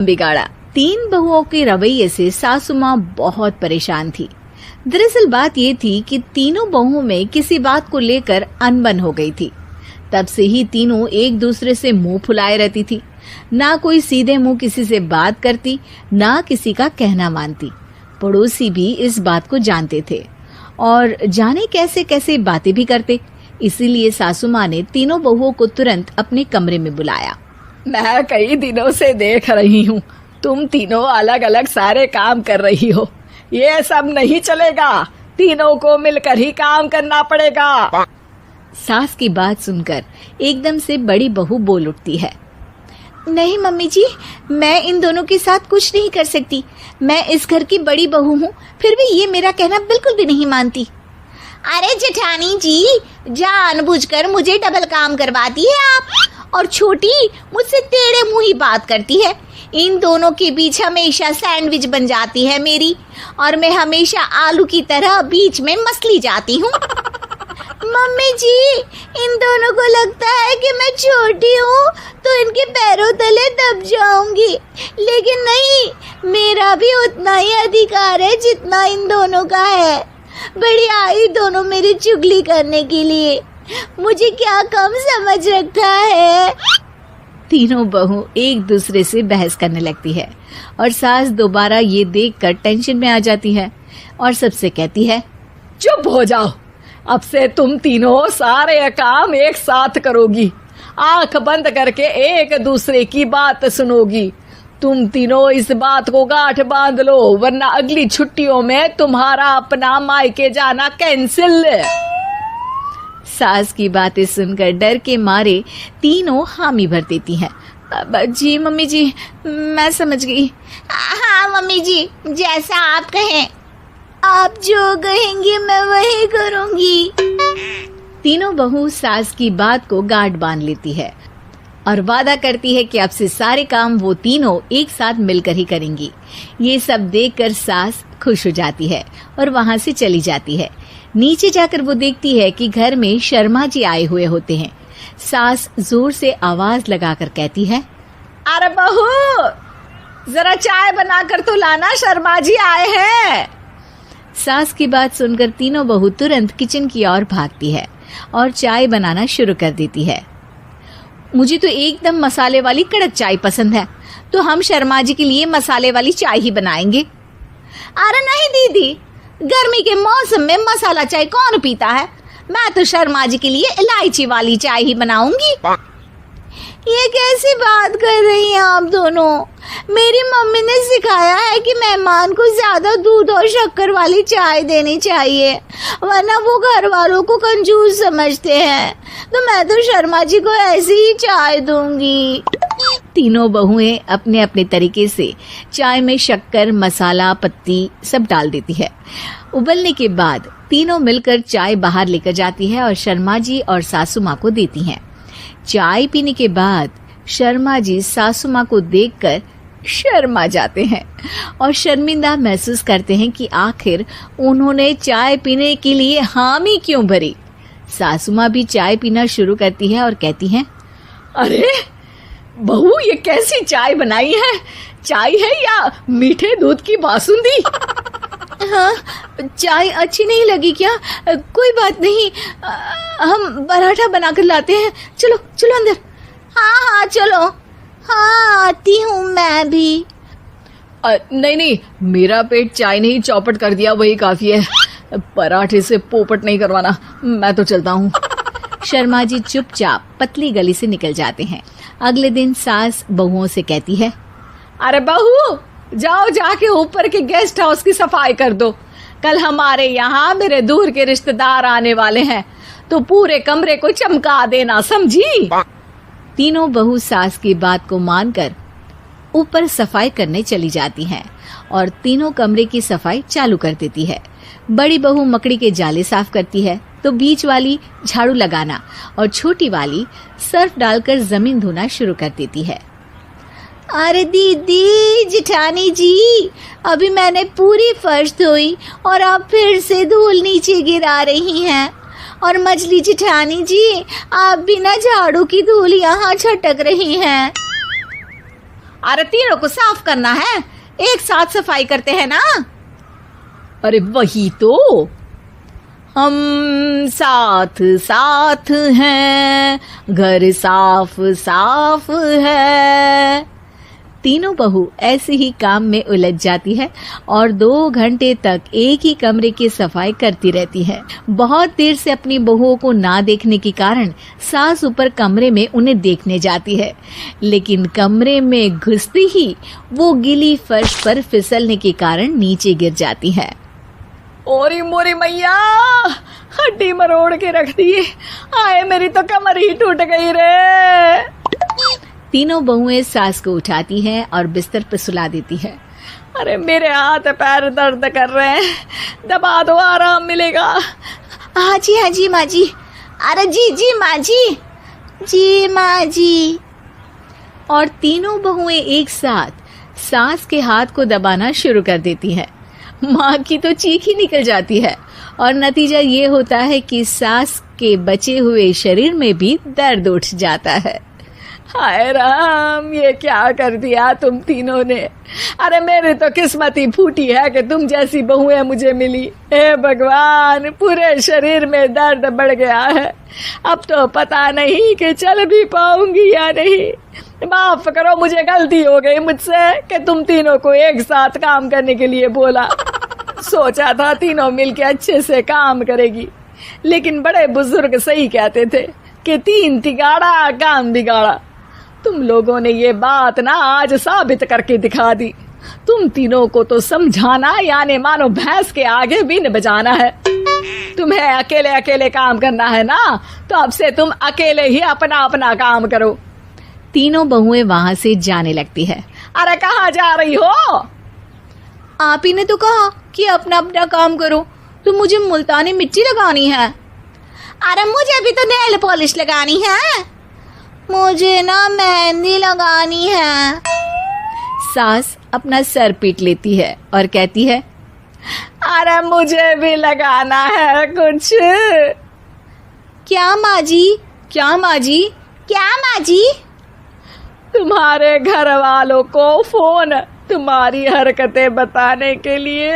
बिगाड़ा। तीन बहुओं के रवैये से सासू माँ बहुत परेशान थी। दरअसल बात ये थी कि तीनों बहुओं में किसी बात को लेकर अनबन हो गई थी। तब से ही तीनों एक दूसरे से मुंह फुलाए रहती थी। ना कोई सीधे मुंह किसी से बात करती, ना किसी का कहना मानती। पड़ोसी भी इस बात को जानते थे और जाने कैसे कैसे बातें भी करते। इसीलिए सासू माँ ने तीनों बहुओं को तुरंत अपने कमरे में बुलाया। मैं कई दिनों से देख रही हूँ, तुम तीनों अलग अलग सारे काम कर रही हो। ये सब नहीं चलेगा, तीनों को मिलकर ही काम करना पड़ेगा। सास की बात सुनकर एकदम से बड़ी बहू बोल उठती है। नहीं मम्मी जी, मैं इन दोनों के साथ कुछ नहीं कर सकती। मैं इस घर की बड़ी बहू हूँ, फिर भी ये मेरा कहना बिल्कुल भी नहीं मानती। अरे जेठानी जी, जानबूझकर मुझे डबल काम करवाती है आप। और छोटी मुझसे टेढ़े मुंह ही बात करती है। इन दोनों के बीच हमेशा सैंडविच बन जाती है मेरी, और मैं हमेशा आलू की तरह बीच में मसली जाती हूँ। मम्मी जी, इन दोनों को लगता है कि मैं छोटी हूँ तो इनके पैरों तले दब जाऊंगी, लेकिन नहीं, मेरा भी उतना ही अधिकार है जितना इन दोनों का है। बड़ी आई दोनों मेरी चुगली करने के लिए, मुझे क्या कम समझ रखा है। तीनों बहू एक दूसरे से बहस करने लगती है और सास दोबारा ये देखकर टेंशन में आ जाती है और सबसे कहती है, चुप हो जाओ, अब से तुम तीनों सारे काम एक साथ करोगी। आंख बंद करके एक दूसरे की बात सुनोगी। तुम तीनों इस बात को गांठ बांध लो, वरना अगली छुट्टियों में तुम्हारा अपना मायके जाना कैंसिल। सास की बातें सुनकर डर के मारे तीनों हामी भर देती हैं। जी मम्मी जी, मैं समझ गई। हाँ मम्मी जी, जैसा आप कहें। आप जो कहेंगी मैं वही करूंगी। तीनों बहू सास की बात को गांठ बांध लेती है और वादा करती है कि अब से सारे काम वो तीनों एक साथ मिलकर ही करेंगी। ये सब देखकर सास खुश हो जाती है और वहां से चली जाती है। नीचे जाकर वो देखती है कि घर में शर्मा जी आए हुए होते हैं। सास जोर से आवाज लगाकर कहती है, अरे बहू, जरा चाय बनाकर तो लाना, शर्मा जी आए हैं। सास की बात सुनकर तीनों बहू तुरंत किचन की ओर भागती है और चाय बनाना शुरू कर देती है। मुझे तो एकदम मसाले वाली कड़क चाय पसंद है, तो हम शर्मा जी के लिए मसाले वाली चाय ही बनाएंगे। अरे नहीं दीदी, गर्मी के मौसम में मसाला चाय कौन पीता है? मैं तो शर्मा जी के लिए इलायची वाली चाय ही बनाऊंगी। ये कैसी बात कर रही हैं आप दोनों? मेरी मम्मी ने सिखाया है कि मेहमान को ज्यादा दूध और शक्कर वाली चाय देनी चाहिए, वरना वो घर वालों को कंजूस समझते हैं। तो मैं तो शर्मा जी को ऐसी ही चाय दूंगी। तीनों बहुएं अपने अपने तरीके से चाय में शक्कर, मसाला, पत्ती सब डाल देती है। उबलने के बाद तीनों मिलकर चाय बाहर लेकर जाती है और शर्मा जी और सासू माँ को देती हैं। चाय पीने के बाद शर्मा जी सासू माँ को देखकर शर्मा जाते हैं और शर्मिंदा महसूस करते हैं कि आखिर उन्होंने चाय पीने के लिए हामी क्यों भरी। सासू माँ भी चाय पीना शुरू करती है और कहती हैं, अरे बहू, ये कैसी चाय बनाई है? चाय है या मीठे दूध की बासुंदी? हाँ, चाय अच्छी नहीं लगी क्या? कोई बात नहीं, हम पराठा बनाकर लाते हैं। चलो चलो अंदर। हाँ चलो। हाँ, आती हूँ मैं भी। नहीं नहीं, मेरा पेट चाय ने ही चौपट कर दिया, वही काफी है। पराठे से पोपट नहीं करवाना, मैं तो चलता हूँ। शर्मा जी चुपचाप पतली गली से निकल जाते हैं। अगले दिन सास बहुओं से कहती है, अरे बहू, जाओ जाके ऊपर के गेस्ट हाउस की सफाई कर दो। कल हमारे यहाँ मेरे दूर के रिश्तेदार आने वाले हैं, तो पूरे कमरे को चमका देना, समझी? तीनों बहू सास की बात को मानकर ऊपर सफाई करने चली जाती हैं और तीनों कमरे की सफाई चालू कर देती है। बड़ी बहू मकड़ी के जाले साफ करती है, तो बीच वाली झाड़ू लगाना और छोटी वाली सर्फ डालकर जमीन धोना शुरू कर देती है। अरे दीदी, जेठानी जी, अभी मैंने पूरी फर्श धोई और आप फिर से धूल नीचे गिरा रही हैं। और मछली जेठानी जी, आप बिना झाड़ू की धूल यहाँ छटक रही हैं। अरे तीनों को साफ करना है, एक साथ सफाई करते हैं ना। अरे वही तो, हम साथ साथ हैं, घर साफ साफ है। तीनों बहू ऐसे ही काम में उलझ जाती है और 2 घंटे तक एक ही कमरे की सफाई करती रहती है। बहुत देर से अपनी बहुओं को ना देखने के कारण सास ऊपर कमरे में उन्हें देखने जाती है, लेकिन कमरे में घुसते ही वो गीली फर्श पर फिसलने के कारण नीचे गिर जाती है। ओरी मोरी मैया, हड्डी मरोड़ के रख दी। आए मेरी तो कमर ही टूट गई रे। तीनों बहुएं सास को उठाती हैं और बिस्तर पर सुला देती है। अरे मेरे हाथ पैर दर्द कर रहे हैं, दबा दो, आराम मिलेगा। हाँ जी माँ जी। अरे जी माँ जी, जी माँ जी। और तीनों बहुएं एक साथ सास के हाथ को दबाना शुरू कर देती हैं। माँ की तो चीख ही निकल जाती है और नतीजा ये होता है कि सास के बचे हुए शरीर में भी दर्द उठ जाता है। हाय राम, ये क्या कर दिया तुम तीनों ने। अरे मेरी तो किस्मत ही फूटी है कि तुम जैसी बहुएं मुझे मिली। हे भगवान, पूरे शरीर में दर्द बढ़ गया है। अब तो पता नहीं कि चल भी पाऊंगी या नहीं। माफ करो, मुझे गलती हो गई मुझसे कि तुम तीनों को एक साथ काम करने के लिए बोला। सोचा था तीनों मिलके अच्छे से काम करेगी, लेकिन बड़े बुजुर्ग सही कहते थे कि 3 तिगाड़ा काम बिगाड़ा। तुम लोगों ने ये बात ना आज साबित करके दिखा दी। तुम तीनों को तो समझाना यानी मानो भैंस के आगे बीन बजाना है। तुम्हें अकेले अकेले काम करना है ना, तो अब से तुम अकेले ही अपना अपना काम करो। तीनों बहुएं वहां से जाने लगती है। अरे कहाँ जा रही हो? आप ही ने तो कहा कि अपना अपना काम करो, तो मुझे मुल्तानी मिट्टी लगानी है। अरे मुझे भी तो नेल पॉलिश लगानी है, मुझे ना मेहंदी लगानी है। सास अपना सर पीट लेती है और कहती है, अरे मुझे भी लगाना है कुछ। क्या माँ जी? क्या माँ जी? क्या माँ जी? तुम्हारे घर वालों को फोन तुम्हारी हरकतें बताने के लिए।